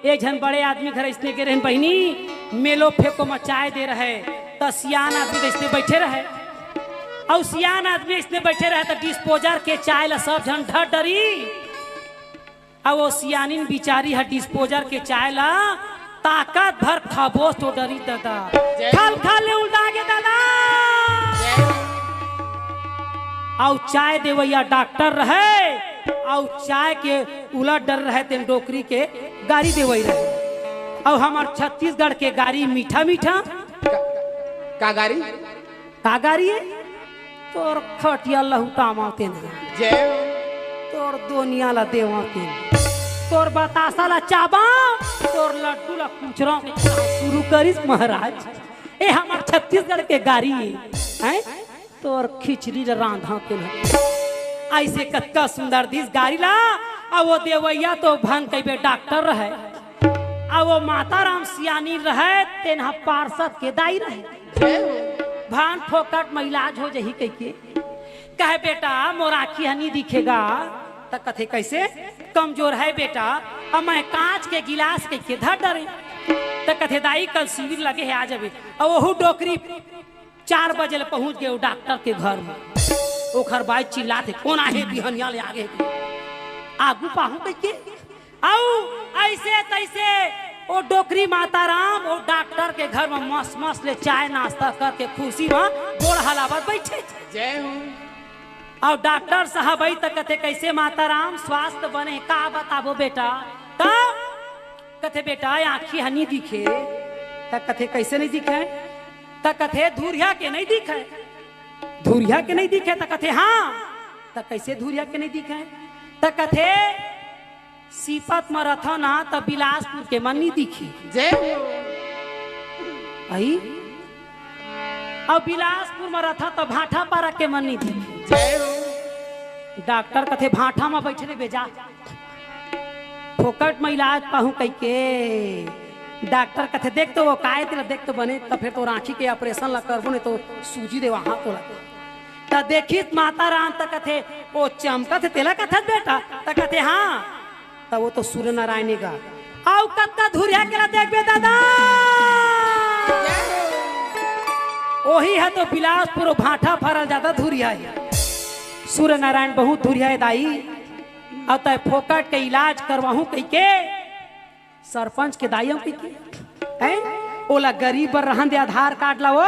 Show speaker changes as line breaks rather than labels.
एक जन बड़े आदमी घर इसने के रहन बहनी मेलो फेंको मचाए दे रहे तो सियान आदमी इसने बैठे रहे और सियान आदमी इसने बैठे रहे तो डिस्पोजर के चाय ला सब जन ढर डरी और वो सियानिन बिचारी है डिस्पोजर के चाय ला ताकत भर खाबोस तो डरी दादा खाल खाल उल्टा के दादा और चाय देवैया डॉक्टर रहे और चाय के उलट डर रहे तेन डोकरी के गाड़ी देवई रहे और हमार छत्तीसगढ़ के गाड़ी मीठा मीठा
का गाड़ी
है तोर खटिया लहुटा माते न तोर दोनिया ला देवाते तोर बतासा ला चाबा तोर लड्डू ला कुचरा शुरू करिस महाराज ए हमार छत्तीसगढ़ के गाड़ी है तोर खिचड़ी रांधा के ऐसे कत्का सुंदर दिस गाड़ी ला और वो देवैया तो भंग कई डॉक्टर रहे और वो माता राम सियानी रहे तेना पार्षद के दाई रहे भान फोकट में इलाज हो जही कह कहे बेटा मोर आँखी हनी दिखेगा तो कथे कैसे कमजोर है बेटा अब मैं कांच के गिलास के धर डरे तो कथे दाई कल शिविर लगे है आ जाबे और वहू डोकरी 4 बजे पहुंच गए डॉक्टर के घर में ओखर बाई चिल्लाते कौन आहे बिहनिया ले आगे आगू पाहू के आओ ऐसे तैसे ओ डोकरी माता राम ओ डॉक्टर के घर में मस्त मस्त ले चाय नाश्ता करके खुशी में गोड़ हलावत बैठे
जय हो
और डॉक्टर साहब आई तक कथे कैसे माता राम स्वास्थ्य बने का बताबो बेटा का कथे बेटा आँखी हनी दिखे तक कथे कैसे नहीं दिखे तक कथे धुरिया के नहीं दिखे धुरिया के नहीं दिखे तक कथे हाँ तक कैसे धुरिया के नहीं दिखे तक कथे सीपत में रथा ना तब बिलासपुर के मन्नी दिखी
जय
आई और बिलासपुर में रथा तो भाठा पारा के मन्नी दिखी
जय हो
डॉक्टर कथे भाठा में बैठे बेजा फोकट में इलाज पाहू कह के डॉक्टर कथे देख तो वो काय तेरा देख तो बने तो फिर तो रांची के ऑपरेशन ला करबो ने तो सूजी दे वहां तो लगा ता देखित माता राम तक कथे वो चमकत तेला कथा बेटा तक कथे हाँ तब वो तो सूर्य नारायण का आओ कत्ता धुरिया के देख बे दादा वही है तो बिलासपुर भाठा फरल ज्यादा धुरिया है सूर्य नारायण बहुत धुरिया है दाई अब तय फोकट के इलाज करवाहू कह के सरपंच के दाइयों की ओला गरीब बर रहन दे आधार कार्ड ला वो